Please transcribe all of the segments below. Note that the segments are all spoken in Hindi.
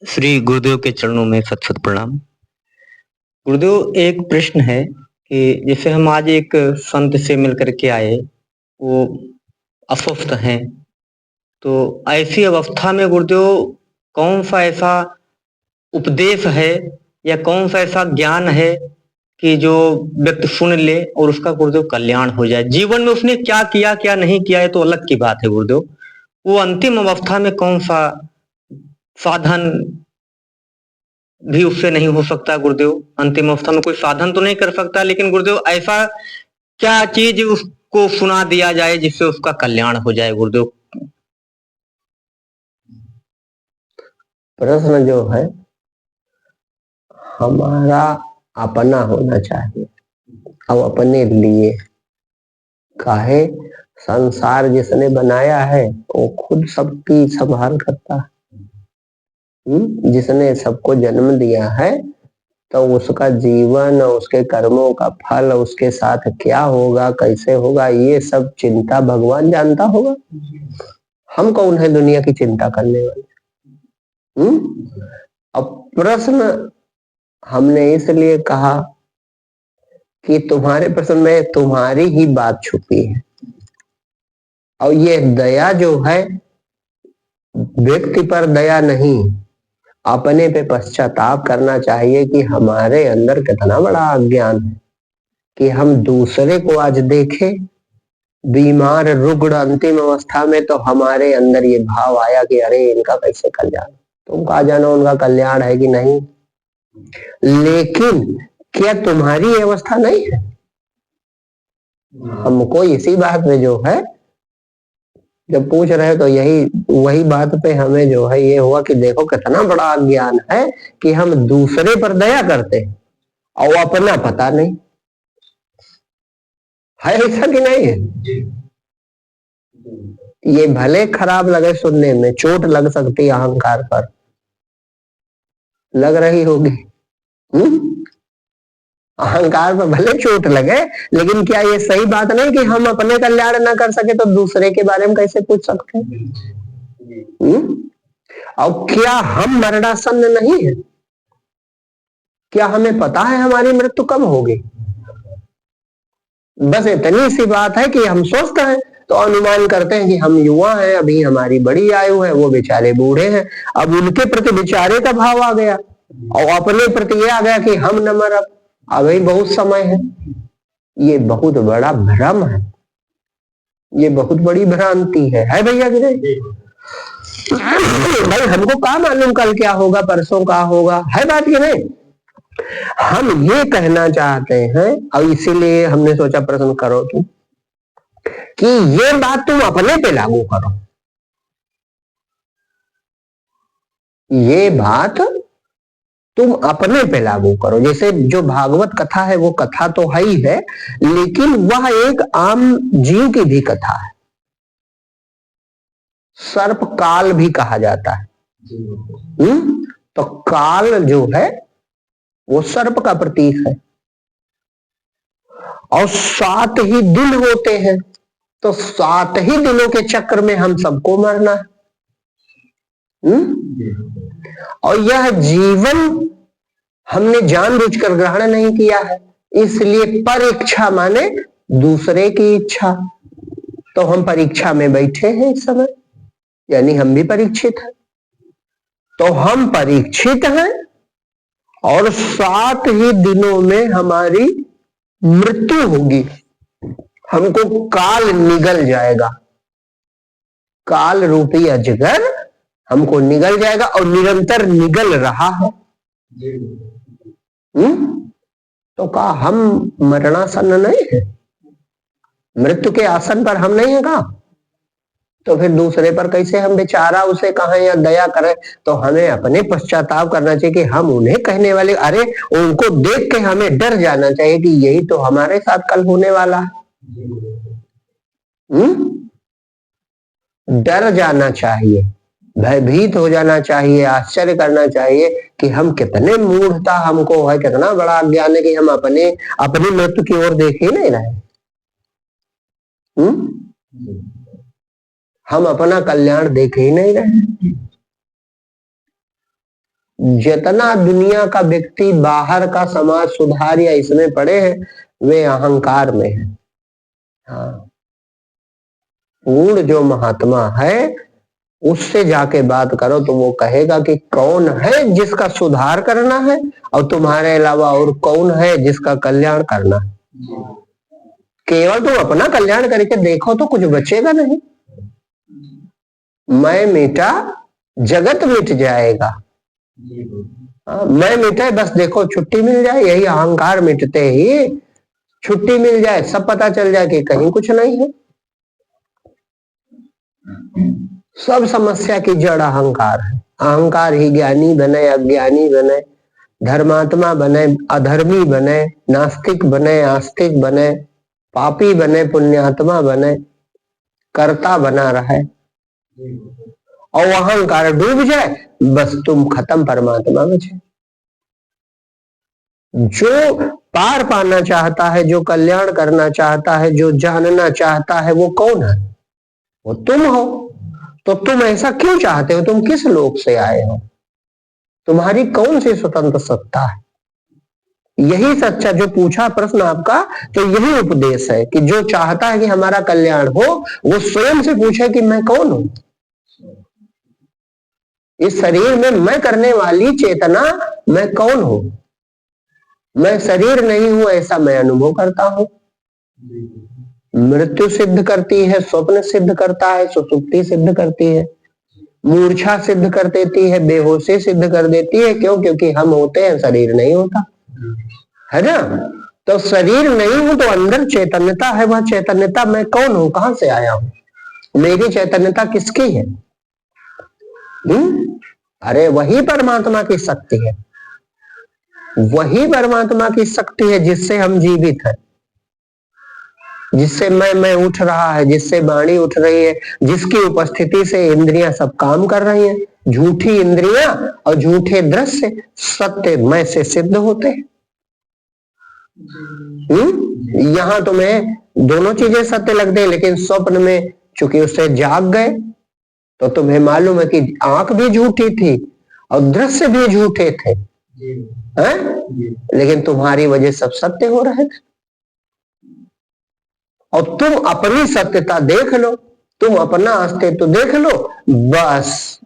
श्री गुरुदेव के चरणों में सत सत प्रणाम। गुरुदेव, एक प्रश्न है कि जैसे हम आज एक संत से मिल कर के आए, वो अस्वस्थ हैं, तो ऐसी अवस्था में गुरुदेव कौन सा ऐसा उपदेश है या कौन सा ऐसा ज्ञान है कि जो व्यक्ति सुन ले और उसका गुरुदेव कल्याण हो जाए? जीवन में उसने क्या किया क्या नहीं किया है तो अलग की बात है गुरुदेव, वो अंतिम अवस्था में कौन सा साधन भी उससे नहीं हो सकता गुरुदेव? अंतिम अवस्था में कोई साधन तो नहीं कर सकता, लेकिन गुरुदेव ऐसा क्या चीज उसको सुना दिया जाए जिससे उसका कल्याण हो जाए गुरुदेव? प्रश्न जो है हमारा अपना होना चाहिए और अपने लिए। काहे? संसार जिसने बनाया है वो खुद सबकी संभाल करता है। जिसने सबको जन्म दिया है तो उसका जीवन और उसके कर्मों का फल उसके साथ क्या होगा, कैसे होगा, ये सब चिंता भगवान जानता होगा। हम कौन है दुनिया की चिंता करने वाले? अब प्रश्न हमने इसलिए कहा कि तुम्हारे प्रश्न में तुम्हारी ही बात छुपी है। और ये दया जो है व्यक्ति पर दया नहीं, अपने पे पश्चाताप करना चाहिए कि हमारे अंदर कितना बड़ा अज्ञान है कि हम दूसरे को आज देखें बीमार रुग्ण अंतिम अवस्था में, तो हमारे अंदर ये भाव आया कि अरे इनका कैसे कल्याण। तुम कहा जानो उनका कल्याण है कि नहीं, लेकिन क्या तुम्हारी अवस्था नहीं है? हमको इसी बात में जो है जब पूछ रहे तो यही वही बात पे हमें जो है ये हुआ कि देखो कितना बड़ा अज्ञान है कि हम दूसरे पर दया करते हैं और अपना पता नहीं है। ऐसा कि नहीं है? ये भले खराब लगे सुनने में, चोट लग सकती है अहंकार पर, लग रही होगी। अहंकार पर भले चोट लगे, लेकिन क्या ये सही बात नहीं कि हम अपने कल्याण ना कर सके तो दूसरे के बारे में कैसे पूछ सकते हैं? और क्या हम मरणासन्न नहीं है? क्या हमें पता है हमारी मृत्यु कब होगी? बस इतनी सी बात है कि हम स्वस्थ हैं तो अनुमान करते हैं कि हम युवा हैं, अभी हमारी बड़ी आयु है, वो बेचारे बूढ़े हैं। अब उनके प्रति बेचारे का भाव आ गया और अपने प्रति ये आ गया कि हम न मरब, अभी बहुत समय है। ये बहुत बड़ा भ्रम है, ये बहुत बड़ी भ्रांति है भैया कि नहीं? भाई हमको क्या मालूम कल क्या होगा, परसों क्या होगा, है बात कि नहीं? हम ये कहना चाहते हैं और इसीलिए हमने सोचा प्रश्न करो तुम कि ये बात तुम अपने पे लागू करो। ये बात तुम अपने पे लागू करो। जैसे जो भागवत कथा है वो कथा तो है ही है, लेकिन वह एक आम जीव की भी कथा है। सर्प काल भी कहा जाता है। तो काल जो है वो सर्प का प्रतीक है और 7 ही दिन होते हैं, तो 7 ही दिनों के चक्र में हम सबको मरना है। और यह जीवन हमने जानबूझकर ग्रहण नहीं किया है, इसलिए परीक्षा माने दूसरे की इच्छा। तो हम परीक्षा में बैठे हैं इस समय, यानी हम भी परीक्षित हैं। तो हम परीक्षित हैं और 7 ही दिनों में हमारी मृत्यु होगी। हमको काल निगल जाएगा, काल रूपी अजगर हमको निगल जाएगा और निरंतर निगल रहा है। तो क्या हम मरणासन्न नहीं है? मृत्यु के आसन पर हम नहीं है का? तो फिर दूसरे पर कैसे हम बेचारा उसे कहें या दया करें? तो हमें अपने पश्चाताप करना चाहिए कि हम उन्हें कहने वाले, अरे उनको देख के हमें डर जाना चाहिए कि यही तो हमारे साथ कल होने वाला है। डर जाना चाहिए, भयभीत हो जाना चाहिए, आश्चर्य करना चाहिए कि हम कितने मूर्खता हमको है, कितना बड़ा अज्ञान है कि हम अपनी मृत्यु की ओर देख ही नहीं रहे। हम अपना कल्याण देख ही नहीं रहे। जितना दुनिया का व्यक्ति बाहर का समाज सुधार या इसमें पड़े हैं वे अहंकार में है। हाँ, पूर्ण जो महात्मा है उससे जाके बात करो तो वो कहेगा कि कौन है जिसका सुधार करना है और तुम्हारे अलावा और कौन है जिसका कल्याण करना है। केवल तुम अपना कल्याण करके देखो तो कुछ बचेगा नहीं। मैं मिटा जगत मिट जाएगा। मैं मिटे बस देखो छुट्टी मिल जाए, यही अहंकार मिटते ही छुट्टी मिल जाए, सब पता चल जाए कि कहीं कुछ नहीं है। सब समस्या की जड़ अहंकार है। अहंकार ही ज्ञानी बने अज्ञानी बने, धर्मात्मा बने अधर्मी बने, नास्तिक बने आस्तिक बने, पापी बने पुण्यात्मा बने, कर्ता बना रहे और अहंकार डूब जाए बस तुम खत्म, परमात्मा बचे। जो पार पाना चाहता है, जो कल्याण करना चाहता है, जो जानना चाहता है वो कौन है? वो तुम हो। तो तुम ऐसा क्यों चाहते हो? तुम किस लोक से आए हो? तुम्हारी कौन सी स्वतंत्र सत्ता है? यही सच्चा जो पूछा प्रश्न आपका, तो यही उपदेश है कि जो चाहता है कि हमारा कल्याण हो वो स्वयं से पूछे कि मैं कौन हूं। इस शरीर में मैं करने वाली चेतना मैं कौन हूं? मैं शरीर नहीं हूं ऐसा मैं अनुभव करता हूं। मृत्यु सिद्ध करती है, स्वप्न सिद्ध करता है, सुसुप्ति सिद्ध करती है, मूर्छा सिद्ध कर देती है, बेहोशी सिद्ध कर देती है। क्यों? क्योंकि हम होते हैं, शरीर नहीं होता है ना। तो शरीर नहीं हूं तो अंदर चैतन्यता है। वह चैतन्यता मैं कौन हूं? कहां से आया हूं? मेरी चैतन्यता किसकी है? अरे वही परमात्मा की शक्ति है। वही परमात्मा की शक्ति है जिससे हम जीवित हैं, जिससे मैं उठ रहा है, जिससे वाणी उठ रही है, जिसकी उपस्थिति से इंद्रियां सब काम कर रही हैं। झूठी इंद्रियां और झूठे दृश्य सत्य मैं से सिद्ध होते हैं। यहां तुम्हें दोनों चीजें सत्य लगते हैं, लेकिन स्वप्न में चूंकि उससे जाग गए तो तुम्हें मालूम है कि आंख भी झूठी थी और दृश्य भी झूठे थे, लेकिन तुम्हारी वजह सब सत्य हो रहे थे। और तुम अपनी सत्यता देख लो, तुम अपना अस्तित्व देख लो, बस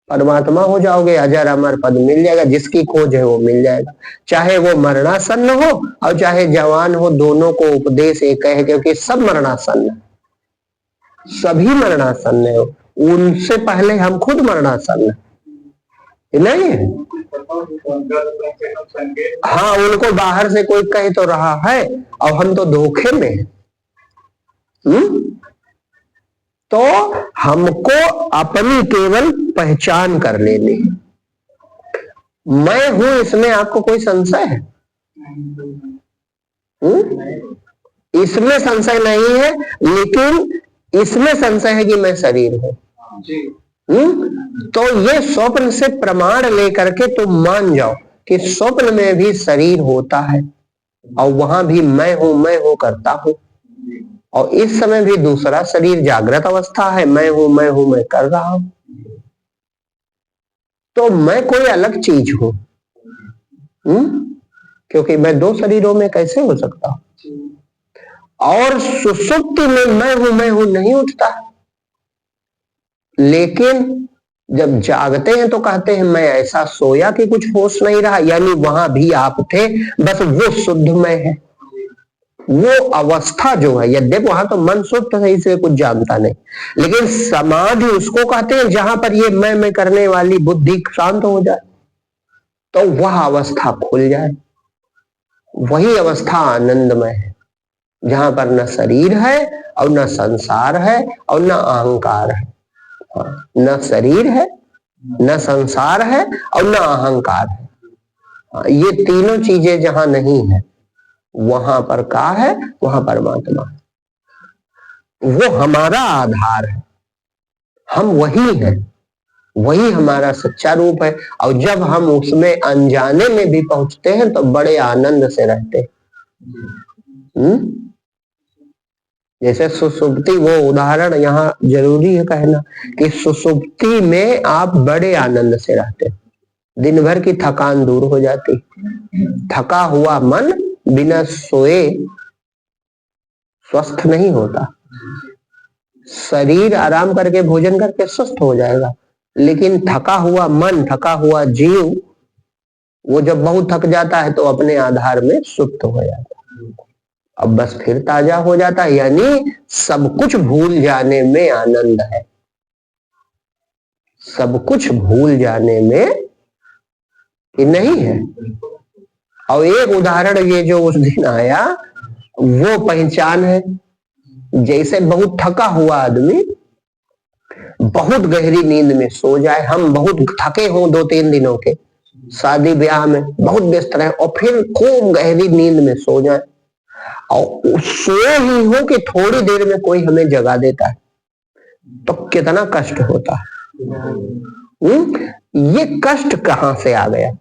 परमात्मा हो जाओगे। अजर अमर पद मिल जाएगा। जिसकी खोज है वो मिल जाएगा, चाहे वो मरणासन्न हो और चाहे जवान हो, दोनों को उपदेश एक है, क्योंकि सब मरणासन्न, सभी मरणासन्न है। उनसे पहले हम खुद मरणासन्न नहीं है। हाँ, उनको बाहर से कोई कह तो रहा है और हम तो धोखे में हैं। तो हमको अपनी केवल पहचान कर लेनी है। मैं हूं इसमें आपको कोई संशय है? इसमें संशय नहीं है, लेकिन इसमें संशय है कि मैं शरीर हूं। तो ये स्वप्न से प्रमाण लेकर के तुम मान जाओ कि स्वप्न में भी शरीर होता है और वहां भी मैं हूं करता हूं, और इस समय भी दूसरा शरीर जागृत अवस्था है, मैं हूं मैं कर रहा हूं। तो मैं कोई अलग चीज हूं, क्योंकि मैं दो शरीरों में कैसे हो सकता हूं। और सुसुप्ति में मैं हूं नहीं उठता, लेकिन जब जागते हैं तो कहते हैं मैं ऐसा सोया कि कुछ होश नहीं रहा। यानी वहां भी आप थे, बस वो शुद्ध में है। वो अवस्था जो है, यद्यप वहां तो मन शुद्ध सही से कुछ जानता नहीं, लेकिन समाधि उसको कहते हैं जहां पर ये मैं करने वाली बुद्धि शांत हो जाए, तो वह अवस्था खुल जाए। वही अवस्था आनंदमय है, जहां पर न शरीर है और न संसार है और न अहंकार है। न शरीर है, न संसार है और न अहंकार है। ये तीनों चीजें जहां नहीं है, वहां पर का है? वहां परमात्मा है। वो हमारा आधार है, हम वही हैं, वही हमारा सच्चा रूप है। और जब हम उसमें अनजाने में भी पहुंचते हैं तो बड़े आनंद से रहते हैं। जैसे सुसुप्ति, वो उदाहरण यहाँ जरूरी है कहना कि सुसुप्ति में आप बड़े आनंद से रहते हैं। दिन भर की थकान दूर हो जाती। थका हुआ मन बिना सोए स्वस्थ नहीं होता। शरीर आराम करके भोजन करके स्वस्थ हो जाएगा, लेकिन थका हुआ मन, थका हुआ जीव, वो जब बहुत थक जाता है तो अपने आधार में सुप्त हो जाता है। अब बस फिर ताजा हो जाता है, यानी सब कुछ भूल जाने में आनंद है। सब कुछ भूल जाने में कि नहीं है। और एक उदाहरण ये जो उस दिन आया वो पहचान है। जैसे बहुत थका हुआ आदमी बहुत गहरी नींद में सो जाए, हम बहुत थके हों 2-3 दिनों के, शादी ब्याह में बहुत व्यस्त रहे और फिर खूब गहरी नींद में सो जाए, और सोए ही हो कि थोड़ी देर में कोई हमें जगा देता है, तो कितना कष्ट होता है। ये कष्ट कहां से आ गया?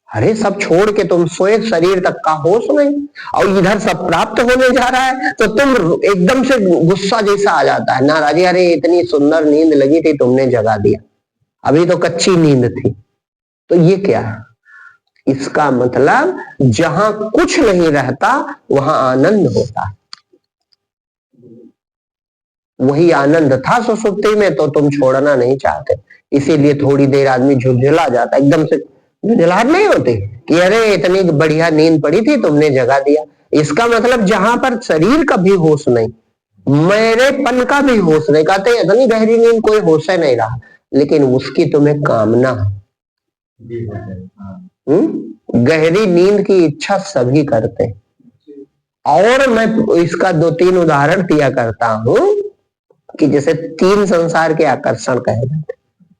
अरे सब छोड़ के तुम सोए, शरीर तक का होश नहीं, और इधर सब प्राप्त होने जा रहा है तो तुम एकदम से गुस्सा जैसा आ जाता है, नाराजी, अरे इतनी सुंदर नींद लगी थी, तुमने जगा दिया, अभी तो कच्ची नींद थी। तो ये क्या है? इसका मतलब जहां कुछ नहीं रहता वहां आनंद होता है। वही आनंद था सुसुप्ति में, तो तुम छोड़ना नहीं चाहते, इसीलिए थोड़ी देर आदमी झुलझुला जाता, एकदम से झुलझुलाहट नहीं होती कि अरे इतनी बढ़िया नींद पड़ी थी, तुमने जगा दिया। इसका मतलब जहां पर शरीर का भी होश नहीं, मेरेपन का भी होश नहीं, कहते इतनी गहरी नींद कोई होश नहीं रहा, लेकिन उसकी तुम्हें कामना है। गहरी नींद की इच्छा सभी करते हैं। और मैं इसका 2-3 उदाहरण दिया करता हूं कि जैसे 3 संसार के आकर्षण कहे जाते,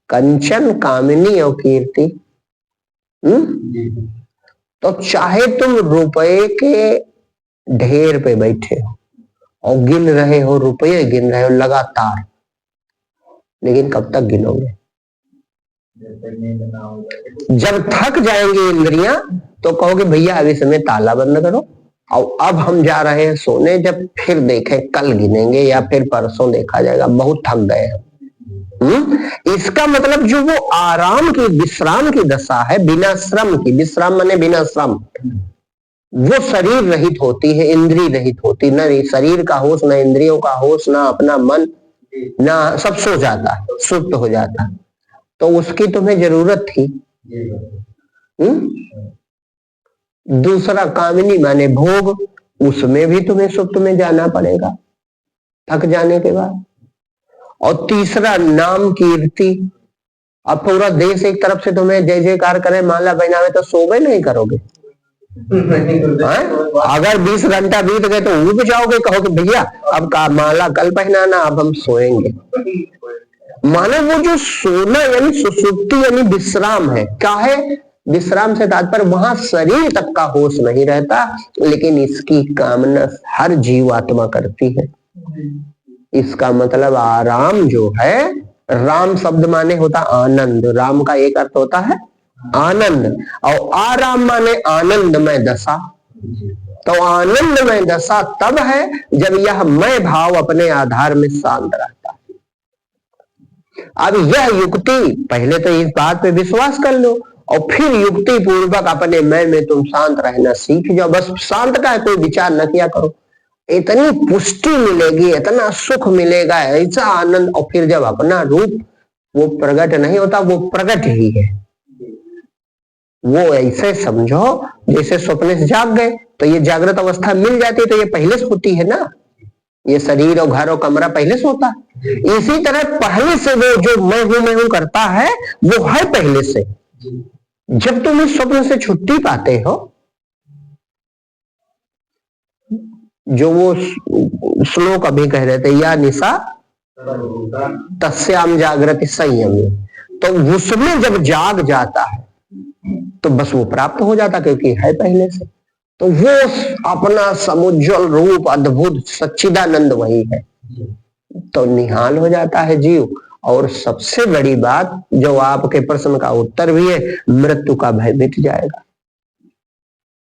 कंचन, कामिनी और कीर्ति। तो चाहे तुम रुपए के ढेर पे बैठे हो और गिन रहे हो, रुपये गिन रहे हो लगातार, लेकिन कब तक गिनोगे? जब थक जाएंगी इंद्रियां तो कहोगे भैया अभी समय ताला बंद करो, और अब हम जा रहे हैं सोने, जब फिर देखें कल गिनेंगे या फिर परसों देखा जाएगा, बहुत थक गए हैं। इसका मतलब जो वो आराम की, विश्राम की दशा है, बिना श्रम की, विश्राम माने बिना श्रम, वो शरीर रहित होती है, इंद्रिय रहित होती, ना शरीर का होश, ना इंद्रियों का होश, ना अपना मन, ना, सब सो जाता है, सुप्त हो जाता है। तो उसकी तुम्हें जरूरत थी। दूसरा कामिनी माने भोग, उसमें भी तुम्हें सुप्त में जाना पड़ेगा थक जाने के बाद। और तीसरा नाम कीर्ति। अब पूरा देश एक तरफ से तुम्हें जय जयकार करे, माला पहनावे, तो सोबे नहीं करोगे। अगर 20 घंटा बीत गए तो उब जाओगे, कहोगे भैया अब का माला कल पहनाना, अब हम सोएंगे। माने वो जो सोना यानी सुसुप्ति यानी विश्राम है। क्या है विश्राम से तात्पर्य? वहां शरीर तक का होश नहीं रहता, लेकिन इसकी कामना हर जीवात्मा करती है। इसका मतलब आराम जो है, राम शब्द माने होता आनंद, राम का एक अर्थ होता है आनंद, और आराम माने आनंदमय दशा। तो आनंदमय दशा तब है जब यह मैं भाव अपने आधार में शांत रहता है। अब यह युक्ति, पहले तो इस बात पे विश्वास कर लो और फिर युक्ति पूर्वक अपने मैं में तुम शांत रहना सीख जाओ। बस शांत का कोई विचार न किया करो, इतनी पुष्टि मिलेगी, इतना सुख मिलेगा, ऐसा आनंद। और फिर जब अपना रूप वो प्रकट नहीं होता, वो प्रकट ही है। वो ऐसे समझो जैसे स्वप्न से जाग गए, तो ये जागृत अवस्था मिल जाती है, तो ये पहले से होती है ना, ये शरीर और घर और कमरा पहले से होता है। इसी तरह पहले से वो जो मैं हूं करता है, वो है पहले से। जब तुम इस स्वप्न से छुट्टी पाते हो, जो वो श्लोक अभी कह रहे थे, या निशा तस्याम जागृति संयम, तो उसमें जब जाग जाता है तो बस वो प्राप्त हो जाता, क्योंकि है पहले से। तो वो अपना समुज्वल रूप, अद्भुत सच्चिदानंद वही है, तो निहाल हो जाता है जीव। और सबसे बड़ी बात, जो आपके प्रश्न का उत्तर भी है, मृत्यु का भय मिट जाएगा।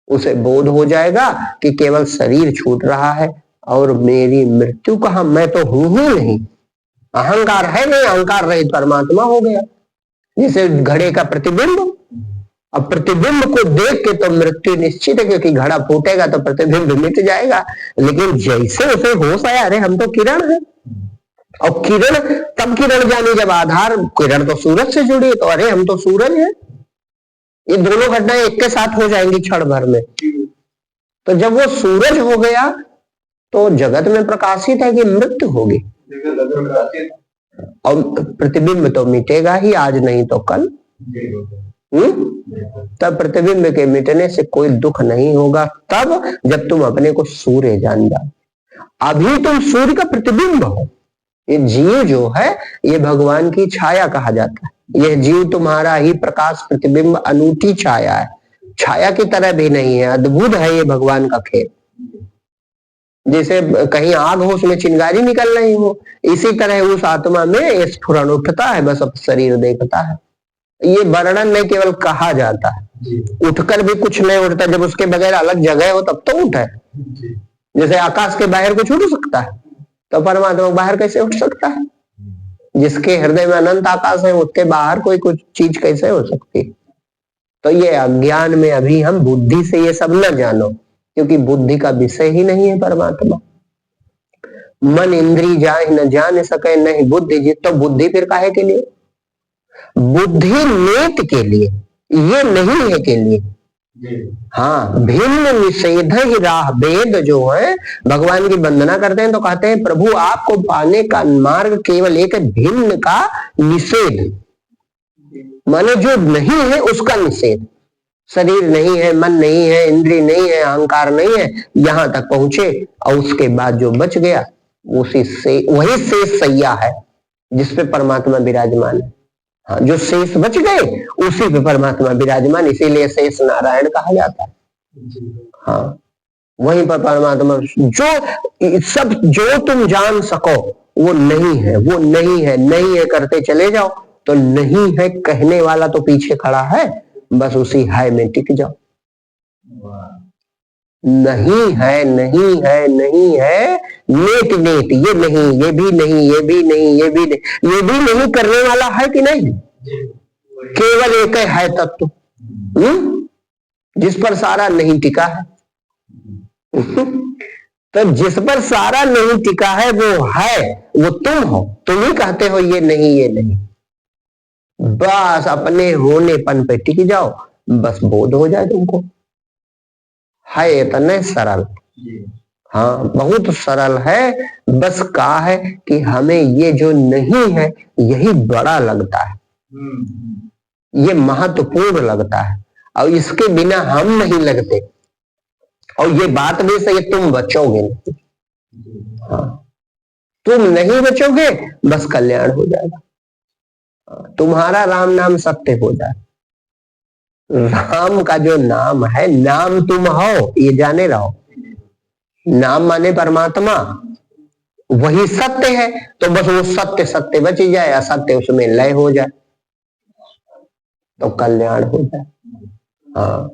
उसे बोध हो जाएगा कि केवल शरीर छूट रहा है और मेरी मृत्यु कहां, मैं तो हूं ही नहीं, अहंकार है नहीं, अहंकार रहित परमात्मा हो गया। जैसे घड़े का प्रतिबिंब। अब प्रतिबिंब को देख के तो मृत्यु निश्चित है, क्योंकि घड़ा फूटेगा तो प्रतिबिंब मिट जाएगा। लेकिन जैसे उसे होश आया, अरे हम तो किरण है, और किरण तब किरण जानी जब आधार, किरण तो सूरज से जुड़ी है, तो अरे हम तो सूरज है। ये दोनों घटनाएं एक के साथ हो जाएंगी क्षण भर में। तो जब वो सूरज हो गया तो जगत में प्रकाशित है कि मृत्यु होगी, और प्रतिबिंब तो मिटेगा ही, आज नहीं तो कल। तब प्रतिबिंब के मिटने से कोई दुख नहीं होगा, तब जब तुम अपने को सूर्य जान जाओ। अभी तुम सूर्य का प्रतिबिंब हो। ये जीव जो है ये भगवान की छाया कहा जाता है। यह जीव तुम्हारा ही प्रकाश प्रतिबिंब अनूठी छाया है, छाया की तरह भी नहीं है, अद्भुत है ये भगवान का खेल। जैसे कहीं आग हो उसमें चिंगारी निकल रही हो, इसी तरह उस आत्मा में स्फुरण उठता है, बस अब शरीर देखता है। ये वर्णन नहीं, केवल कहा जाता है। उठकर भी कुछ नहीं उठता, जब उसके बगैर अलग जगह हो तब तो उठे। जैसे आकाश के बाहर कुछ उठ सकता है, तो परमात्मा बाहर कैसे उठ सकता है? जिसके हृदय में अनंत आकाश है उसके बाहर कोई कुछ चीज कैसे हो सकती है? तो ये अज्ञान में अभी हम बुद्धि से ये सब न जानो, क्योंकि बुद्धि का विषय ही नहीं है परमात्मा। मन इंद्री जाए न जान सके नहीं बुद्धि जित, तो बुद्धि फिर काहे के लिए? बुद्धि नेत के लिए, ये नहीं है के लिए। हाँ, भिन्न निषेध ही राह, वेद जो है भगवान की वंदना करते हैं तो कहते हैं प्रभु आपको पाने का मार्ग केवल एक है, भिन्न का निषेध, माने जो नहीं है उसका निषेध। शरीर नहीं है, मन नहीं है, इंद्रिय नहीं है, अहंकार नहीं है, यहां तक पहुंचे, और उसके बाद जो बच गया उसी से, वही शेष सैया है जिस पे परमात्मा विराजमान है। हाँ, जो शेष बच गए उसी पे परमात्मा विराजमान, इसीलिए शेष नारायण कहा जाता है। हाँ, वहीं पर परमात्मा, जो सब जो तुम जान सको वो नहीं है, वो नहीं है, नहीं है करते चले जाओ तो नहीं है कहने वाला तो पीछे खड़ा है, बस उसी है में टिक जाओ। नहीं है, नहीं है, नहीं है, नेट नेट, ये नहीं, ये भी नहीं, ये भी नहीं, ये भी नहीं, ये भी नहीं करने वाला है कि नहीं? केवल एक है तत्व, जिस पर सारा नहीं टिका है। तो जिस पर सारा नहीं टिका है वो है, वो तुम हो। तुम ही कहते हो ये नहीं, ये नहीं, बस अपने होनेपन पे टिक जाओ, बस बोध हो जाए तुमको। है इतने सरल, हाँ बहुत सरल है। बस कहा है कि हमें ये जो नहीं है यही बड़ा लगता है, ये महत्वपूर्ण लगता है, और इसके बिना हम नहीं लगते। और ये बात भी सही, तुम बचोगे नहीं। हाँ, तुम नहीं बचोगे बस कल्याण हो जाएगा, तुम्हारा राम नाम सत्य हो जाए। राम का जो नाम है, नाम तुम हो ये जाने रहो। नाम माने परमात्मा, वही सत्य है, तो बस वो सत्य सत्य बच जाए, असत्य उसमें लय हो जाए तो कल्याण हो जाए। हाँ,